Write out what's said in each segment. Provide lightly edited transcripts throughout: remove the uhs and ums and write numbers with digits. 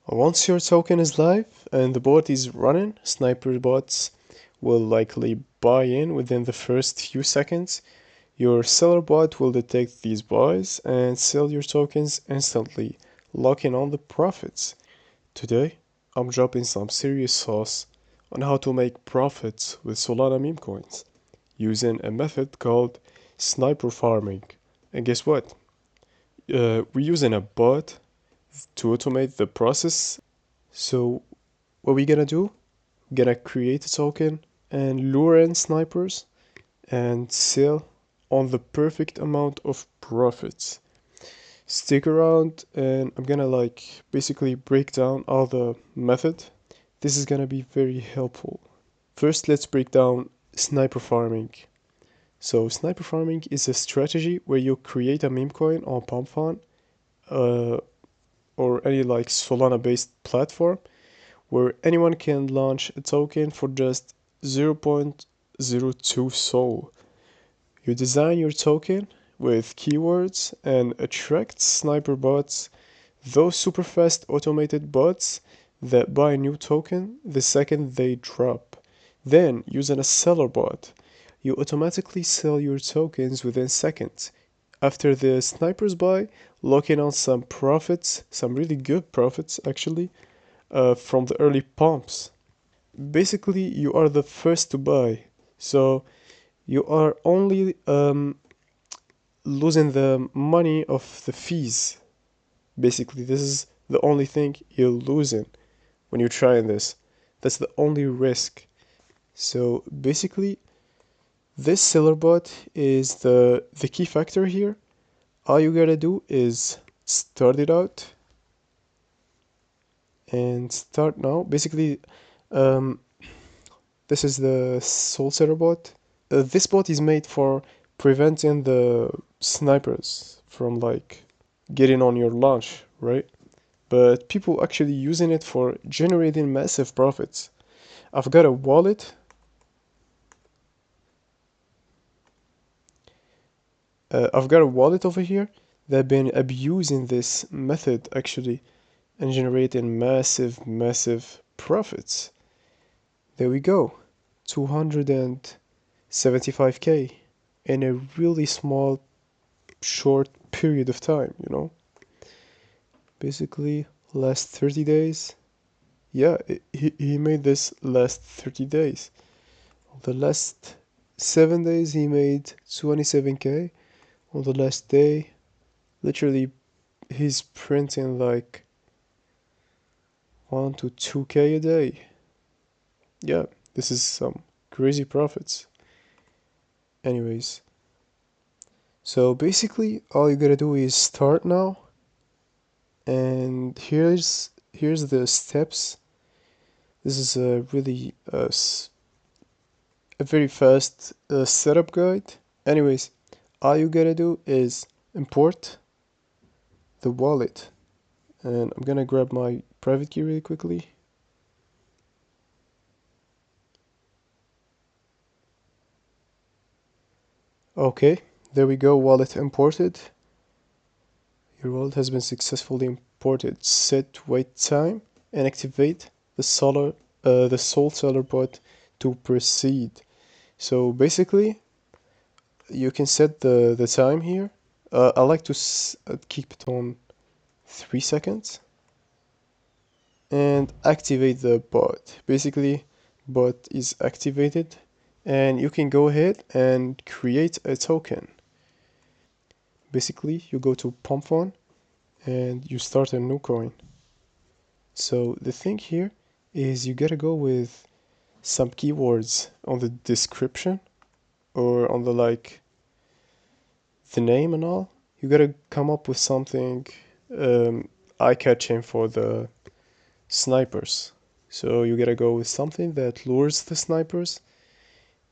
Once your token is live and the bot is running, sniper bots will likely buy in within the first few seconds. Your seller bot will detect these buys and sell your tokens instantly, locking on the profits. Today, I'm dropping some serious sauce on how to make profits with Solana meme coins using a method called sniper farming. And guess what? We're using a bot to automate the process. So what we gonna do? We're gonna create a token and lure in snipers and sell on the perfect amount of profits. Stick around and I'm gonna basically break down all the method. This is gonna be very helpful. First, let's break down sniper farming. So sniper farming is a strategy where you create a meme coin on Pumfon uh, or any Solana based platform where anyone can launch a token for just 0.02 Sol. You design your token with keywords and attract sniper bots, those super fast automated bots that buy a new token the second they drop. Then, using a seller bot, you automatically sell your tokens within seconds. After the snipers buy, locking on some profits, some really good profits actually, from the early pumps. Basically, you are the first to buy, so you are only losing the money of the fees. Basically, this is the only thing you're losing when you're trying this. That's the only risk. So basically, this seller bot is the key factor here. All you gotta do is start it out and start now. Basically, um, this is the soul seller bot. This bot is made for preventing the snipers from getting on your launch, right? But people actually using it for generating massive profits. I've got a wallet. I've got a wallet over here that been abusing this method actually and generating massive profits. There we go. 275k in a really small short period of time. Basically last 30 days. Yeah, he made this last 30 days. The last 7 days he made 27k. On the last day, literally he's printing 1 to 2k a day. Yeah, this is some crazy profits. Anyways, so basically all you gotta do is start now, and here's the steps. This is a really a very fast setup guide. Anyways, all you gotta do is import the wallet, and I'm gonna grab my private key really quickly. Okay, there we go, wallet imported. Your wallet has been successfully imported. Set wait time and activate the soul seller bot to proceed. So basically, you can set the time here. I like to keep it on 3 seconds and activate the bot. Basically, bot is activated and you can go ahead and create a token. Basically, you go to Pumfon and you start a new coin. So the thing here is you gotta go with some keywords on the description or on the name and all. You gotta come up with something eye-catching for the snipers. So you gotta go with something that lures the snipers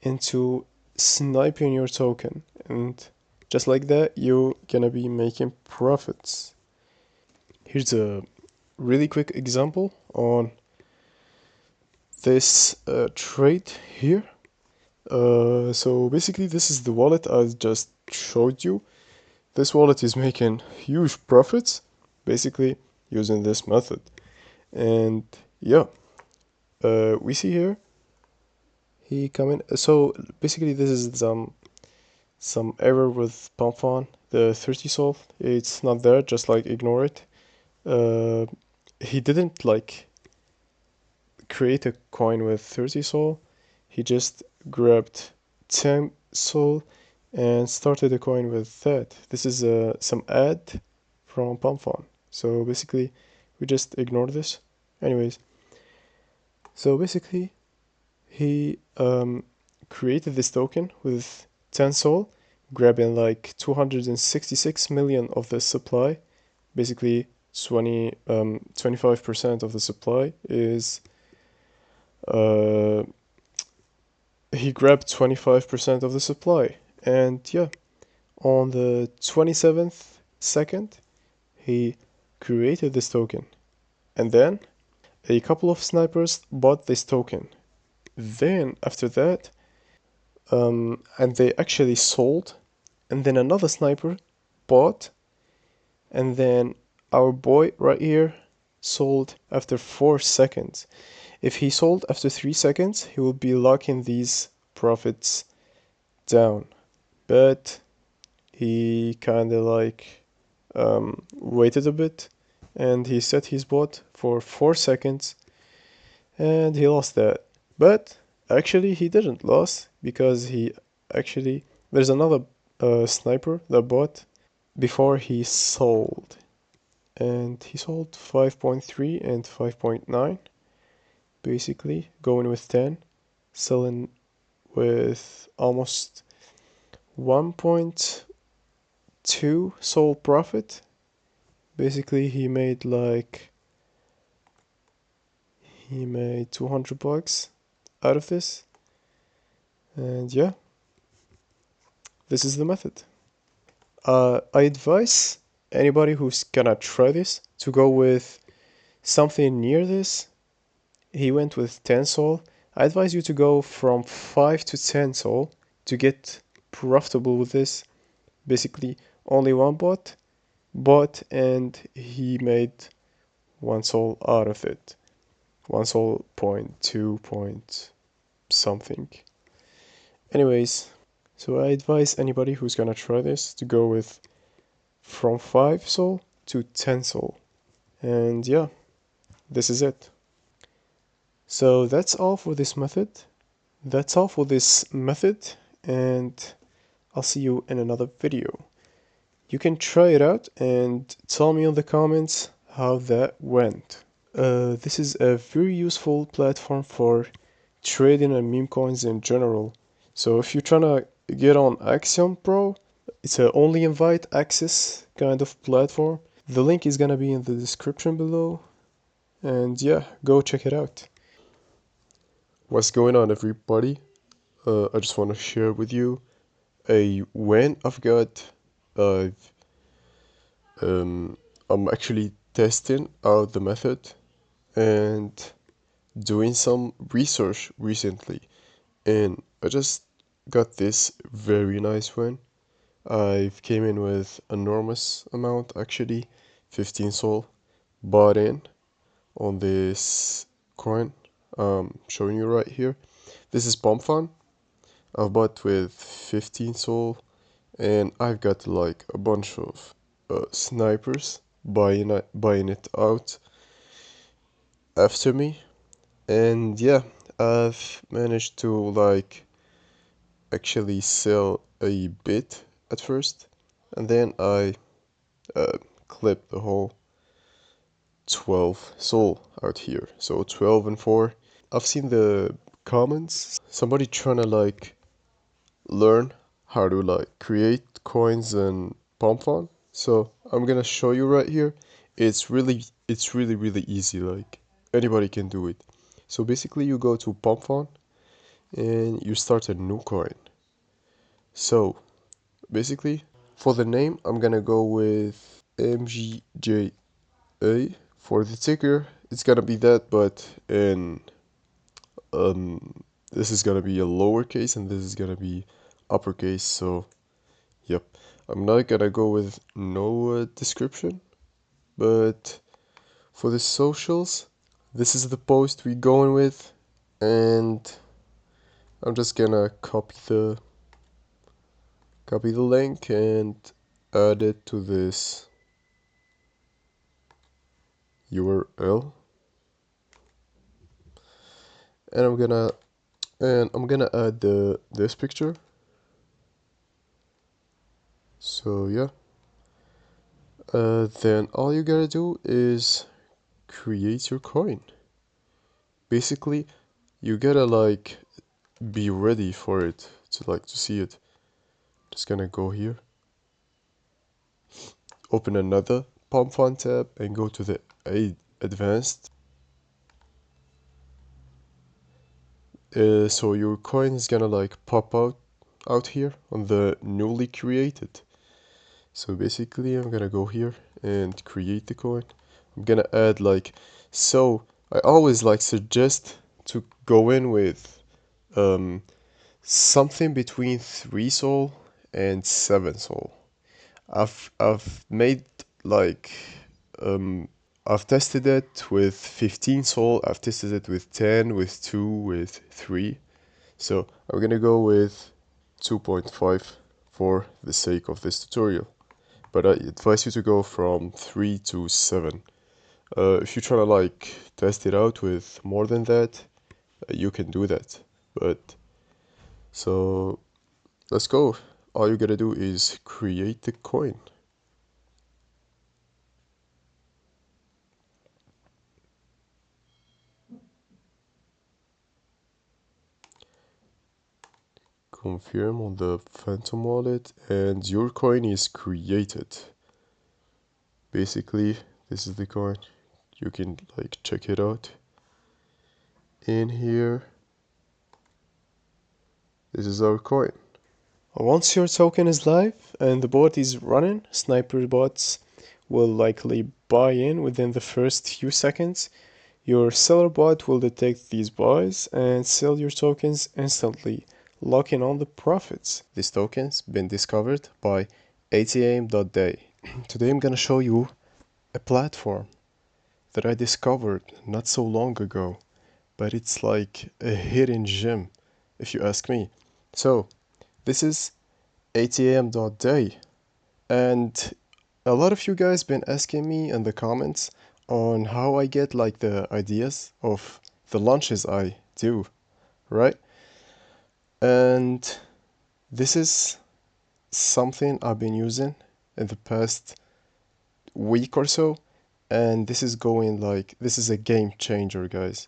into sniping your token, and just like that you're gonna be making profits. Here's a really quick example on this trade here. So basically this is the wallet I just showed you. This wallet is making huge profits basically using this method. And yeah, we see here he coming. So basically, this is some error with pump the 30 sol. It's not there. Just like ignore it. Uh, he didn't like create a coin with 30 sol. He just grabbed 10 sol and started a coin with that. This is some ad from pump. So basically, we just ignore this. Anyways, so basically, he created this token with 10 sol, grabbing like 266 million of the supply. Basically, 25% of the supply is uh, he grabbed 25% of the supply. And yeah, on the 27th second, he created this token. And then a couple of snipers bought this token. Then after that, and they actually sold, and then another sniper bought, and then our boy right here sold after 4 seconds. If he sold after 3 seconds, he would be locking these profits down. But he kind of like waited a bit, and he set his bot for 4 seconds, and he lost that. But actually he didn't lose, because he actually, there's another sniper that bought before he sold, and he sold 5.3 and 5.9, basically going with 10, selling with almost 1.2 sold profit. Basically he made 200 bucks out of this. And yeah, this is the method. I advise anybody who's gonna try this to go with something near this. He went with 10 sol. I advise you to go from 5 to 10 sol to get profitable with this. Basically, only one bought, and he made 1 sol out of it. 1 sol point 2 point something. Anyways, so I advise anybody who's gonna try this to go with from 5 sol to 10 sol. And yeah, this is it. So that's all for this method. That's all for this method, and I'll see you in another video. You can try it out and tell me in the comments how that went. This is a very useful platform for trading and meme coins in general. So if you're trying to get on Axiom Pro, it's a only invite access kind of platform. The link is gonna be in the description below. And yeah, go check it out. What's going on, everybody? I just want to share with you a win I've got. Uh, I'm actually testing out the method and doing some research recently, and I just got this very nice win. I've came in with enormous amount, actually 15 sol bought in on this coin showing you right here. This is pump fun. I've bought with 15 sol, and I've got like a bunch of snipers buying it out after me. And yeah, I've managed to like actually sell a bit at first, and then I uh, clipped the whole 12 sol out here. So 12 and 4. I've seen the comments, somebody trying to like learn how to like create coins and pump on. So I'm gonna show you right here. It's really easy, like anybody can do it. So basically you go to pump on and you start a new coin. So basically for the name I'm gonna go with MGJA. For the ticker it's gonna be that, but in this is gonna be a lowercase and this is gonna be uppercase. So yep, I'm not gonna go with no description, but for the socials this is the post we're going with, and I'm just gonna copy the link and add it to this URL, and I'm gonna add this picture. So yeah, then all you gotta do is create your coin. Basically, you gotta like be ready for it to see it. Just gonna go here, open another pom tab, and go to the advanced. So your coin is gonna like pop out here on the newly created. So basically, I'm gonna go here and create the coin. I'm gonna add like, so I always like suggest to go in with um something between 3 sol and 7 sol. I've made like um I've tested it with 15 sol, I've tested it with 10, with 2, with 3. So I'm gonna go with 2.5 for the sake of this tutorial. But I advise you to go from 3 to 7. If you're trying to like test it out with more than that, you can do that. But so let's go. All you gotta do is create the coin. Confirm on the Phantom wallet, and your coin is created. Basically, this is the coin. You can like check it out. In here, this is our coin. Once your token is live and the bot is running, sniper bots will likely buy in within the first few seconds. Your seller bot will detect these buys and sell your tokens instantly, locking on the profits. This token's been discovered by atm.day. Today I'm gonna show you a platform that I discovered not so long ago, but it's like a hidden gem, if you ask me. So, this is atm.day, and a lot of you guys been asking me in the comments on how I get like the ideas of the launches I do, right? And this is something I've been using in the past week or so, and this is a game changer, guys.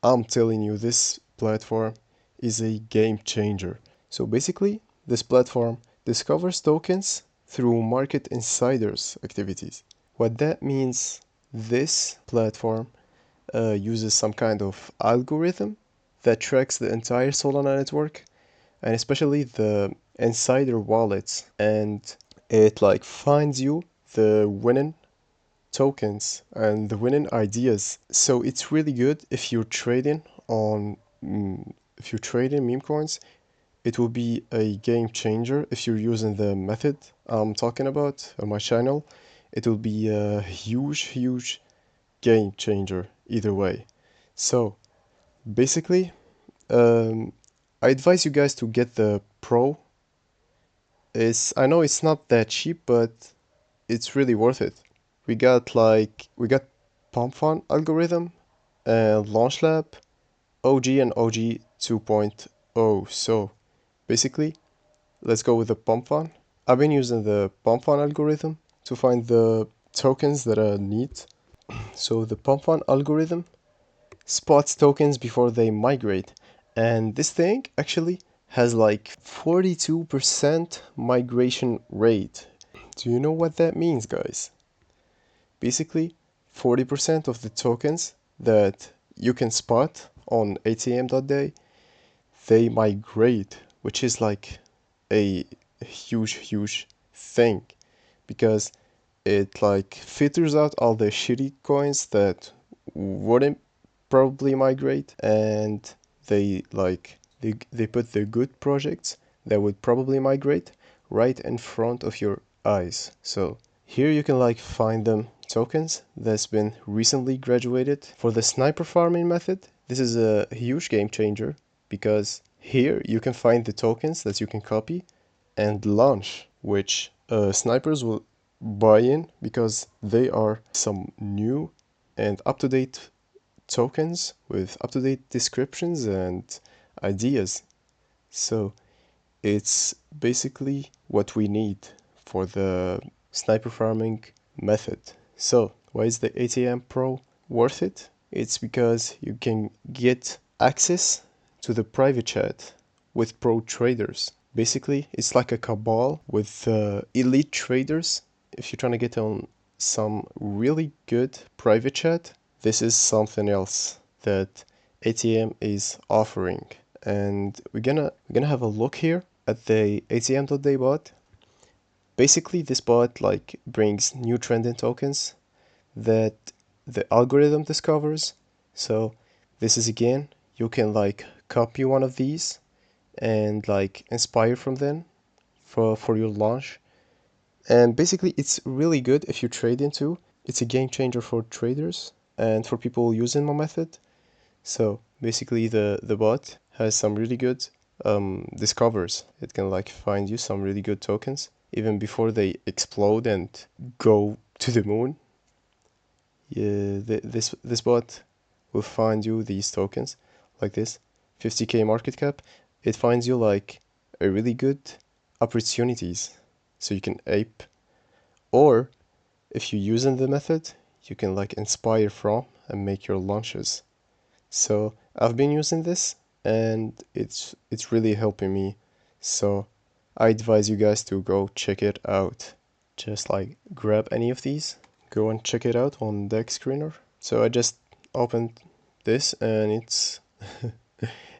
I'm telling you, this platform is a game changer. So basically, this platform discovers tokens through market insiders activities. What that means, this platform uses some kind of algorithm that tracks the entire Solana network, and especially the insider wallets, and it like finds you the winning tokens and the winning ideas. So it's really good if you're trading on if you're trading meme coins. It will be a game changer if you're using the method I'm talking about on my channel. It will be a huge game changer either way. So basically, I advise you guys to get the pro. I know it's not that cheap, but it's really worth it. We got PumpFun algorithm and Launch Lab, OG and OG 2.0. So basically, let's go with the PumpFun. I've been using the PumpFun algorithm to find the tokens that I need. So the PumpFun algorithm spots tokens before they migrate, and this thing actually has like 42% migration rate. Do you know what that means, guys? Basically, 40% of the tokens that you can spot on atm.day, they migrate, which is like a huge thing, because it like filters out all the shitty coins that wouldn't probably migrate, and they put the good projects that would probably migrate right in front of your eyes. So here you can like find them tokens that's been recently graduated. For the sniper farming method, this is a huge game changer because here you can find the tokens that you can copy and launch, which snipers will buy in because they are some new and up-to-date tokens with up-to-date descriptions and ideas. So it's basically what we need for the sniper farming method. So why is the ATM Pro worth it? It's because you can get access to the private chat with pro traders. Basically, it's like a cabal with elite traders. If you're trying to get on some really good private chat, this is something else that ATM is offering. And we're gonna have a look here at the atm.day bot. Basically, this bot like brings new trending tokens that the algorithm discovers. So this is again, you can like copy one of these and like inspire from them for your launch. And basically it's really good if you trade into. It's a game changer for traders and for people using my method. So basically the bot has some really good discovers. It can like find you some really good tokens even before they explode and go to the moon. Yeah, this bot will find you these tokens like this 50k market cap. It finds you like a really good opportunities so you can ape, or if you using the method you can like inspire from and make your launches. So I've been using this and it's really helping me. So I advise you guys to go check it out. Just like grab any of these, go and check it out on Deck Screener. So I just opened this and it's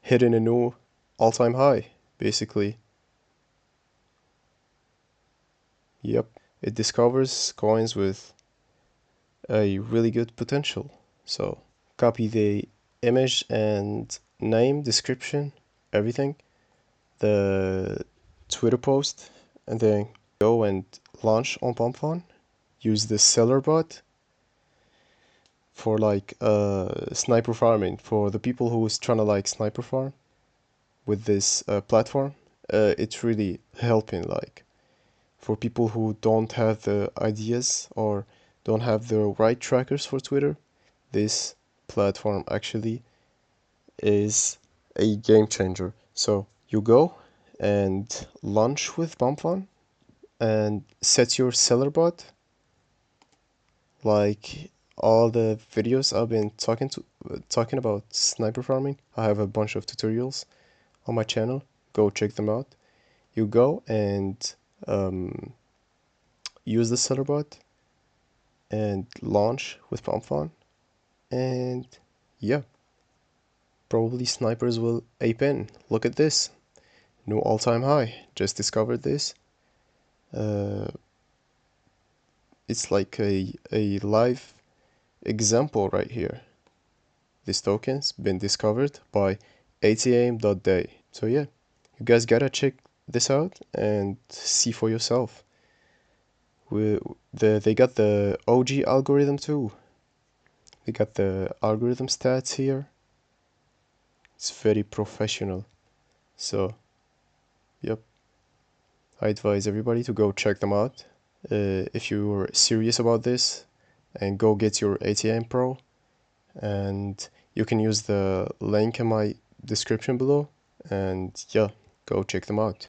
hitting a new all-time high, basically. Yep, it discovers coins with a really good potential. So copy the image and name, description, everything, the Twitter post, and then go and launch on Pump. Use the seller bot for like sniper farming for the people who's trying to like sniper farm with this platform. It's really helping like for people who don't have the ideas or don't have the right trackers for Twitter. This platform actually is a game changer. So you go and launch with Pump and set your seller bot like all the videos I've been talking about sniper farming. I have a bunch of tutorials on my channel. Go check them out. You go and use the seller bot and launch with Pump, and yeah, probably snipers will ape in. Look at this, new all-time high. Just discovered this. It's like a live example right here. This token's been discovered by atm.day. So yeah, you guys gotta check this out and see for yourself. They got the OG algorithm too. They got the algorithm stats here. It's very professional. So yep, I advise everybody to go check them out. If you're serious about this, and go get your ATM Pro, and you can use the link in my description below, and yeah, go check them out.